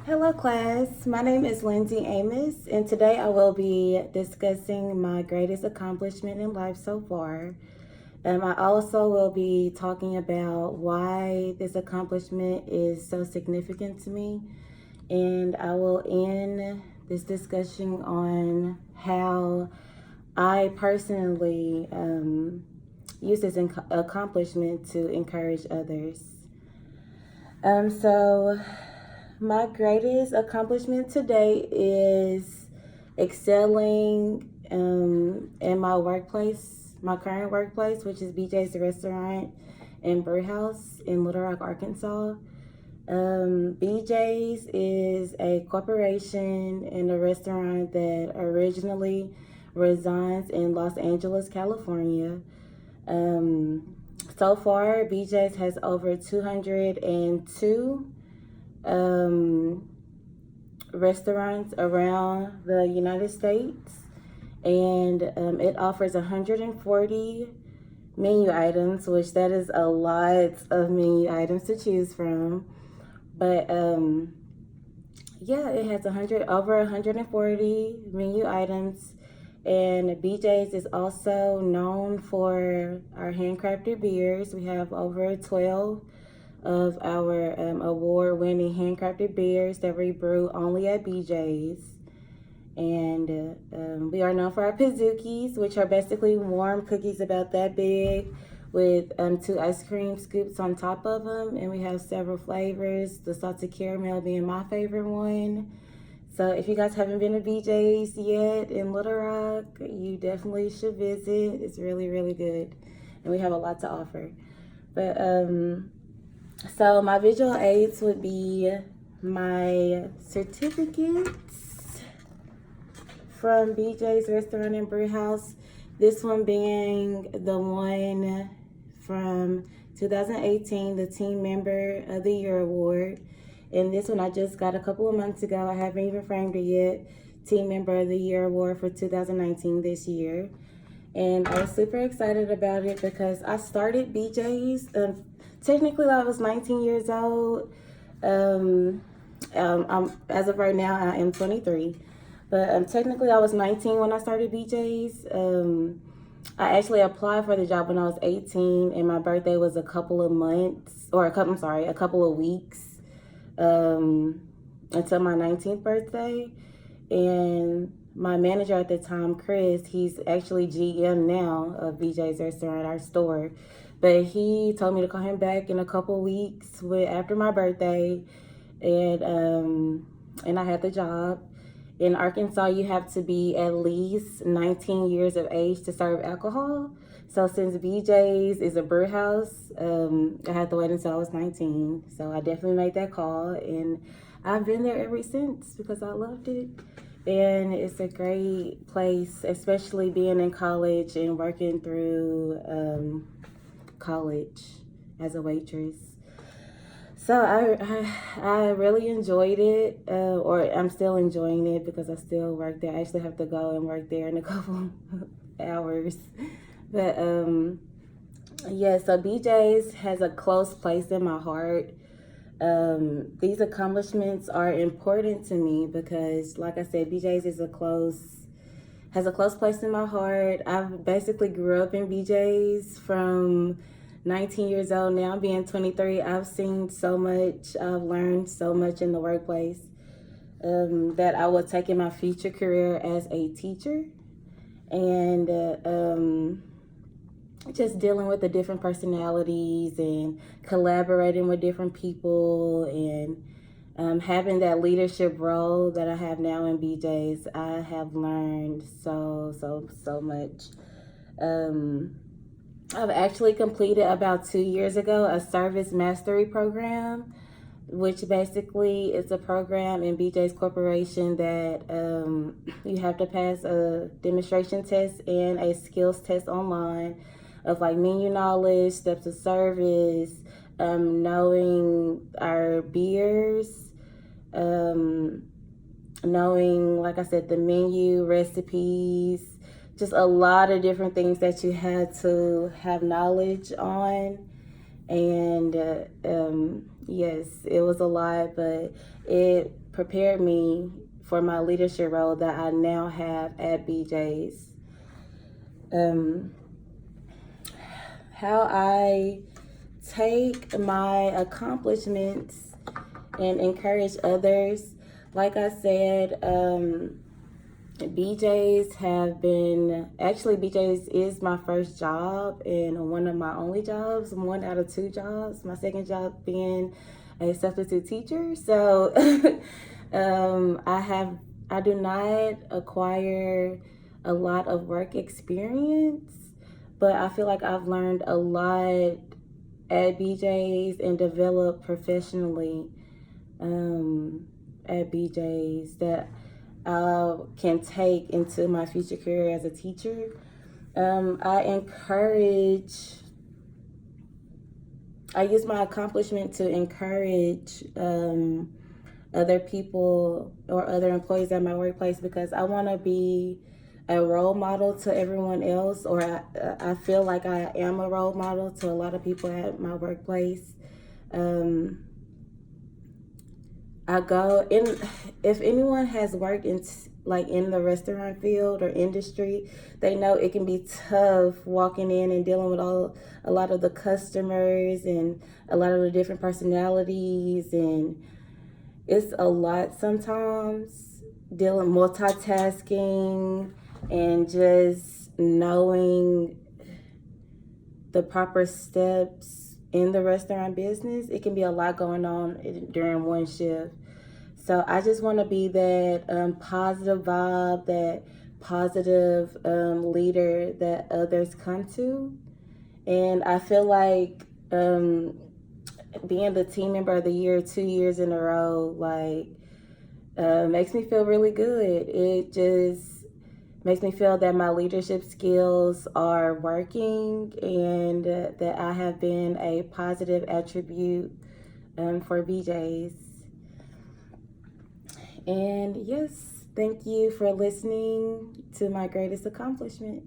Hello, class. My name is Lindsay Amos, and today I will be discussing my greatest accomplishment in life so far. I also will be talking about why this accomplishment is so significant to me, and I will end this discussion on how I personally use this accomplishment to encourage others. So my greatest accomplishment today is excelling in my workplace, my current workplace, which is BJ's Restaurant and Brew House in Little Rock, Arkansas. BJ's is a corporation and a restaurant that originally resides in Los Angeles, California. Um, so far, BJ's has over 202 um, restaurants around the United States, and it offers 140 menu items, which that is a lot of menu items to choose from. But yeah, it has over 140 menu items, and BJ's is also known for our handcrafted beers. We have over 12 of our award-winning handcrafted beers that we brew only at BJ's. And we are known for our Pizookies, which are basically warm cookies about that big with two ice cream scoops on top of them. And we have several flavors, the salted caramel being my favorite one. So if you guys haven't been to BJ's yet in Little Rock, you definitely should visit. It's really, really good. And we have a lot to offer. But so my visual aids would be my certificates from BJ's Restaurant and Brew House. This one being the one from 2018, the Team Member of the Year Award. And this one I just got a couple of months ago. I haven't even framed it yet. Team Member of the Year Award for 2019 this year. And I was super excited about it because I started BJ's. Technically, I was 19 years old. As of right now, I am 23. But technically, I was 19 when I started BJ's. I actually applied for the job when I was 18, and my birthday was a couple of months, or a couple of weeks until my 19th birthday. And my manager at the time, Chris, he's actually GM now of BJ's Restaurant, our store. But he told me to call him back in a couple weeks after my birthday, and I had the job. In Arkansas, you have to be at least 19 years of age to serve alcohol. So since BJ's is a brew house, I had to wait until I was 19. So I definitely made that call, and I've been there ever since because I loved it. And it's a great place, especially being in college and working through college as a waitress. So I really enjoyed it, or I'm still enjoying it because I still work there. I actually have to go and work there in a couple hours. But yeah, so BJ's has a close place in my heart. These accomplishments are important to me because, like I said, BJ's has a close place in my heart. I've basically grew up in BJ's from 19 years old now, being 23. I've seen so much, I've learned so much in the workplace that I will take in my future career as a teacher. And just dealing with the different personalities and collaborating with different people and having that leadership role that I have now in BJ's, I have learned so much. I've actually completed about 2 years ago a service mastery program, which basically is a program in BJ's Corporation that you have to pass a demonstration test and a skills test online of like menu knowledge, steps of service, knowing our beers, knowing, like I said, the menu, recipes, just a lot of different things that you had to have knowledge on. And yes, it was a lot, but it prepared me for my leadership role that I now have at BJ's. How I take my accomplishments and encourage others. Like I said, BJ's is my first job and one of my only jobs, one out of two jobs. My second job being a substitute teacher. So I do not acquire a lot of work experience, but I feel like I've learned a lot at BJ's and developed professionally at BJ's that I can take into my future career as a teacher. I use my accomplishment to encourage other people or other employees at my workplace because I want to be a role model to everyone else, or I feel like I am a role model to a lot of people at my workplace. I go in. If anyone has worked in in the restaurant field or industry, they know it can be tough walking in and dealing with a lot of the customers and a lot of the different personalities, and it's a lot sometimes dealing multitasking and just knowing the proper steps in the restaurant business. It can be a lot going on during one shift. So I just want to be that positive vibe, that positive leader that others come to. And I feel like being the team member of the year 2 years in a row, makes me feel really good. It just makes me feel that my leadership skills are working and that I have been a positive attribute for BJ's. And yes, thank you for listening to my greatest accomplishment.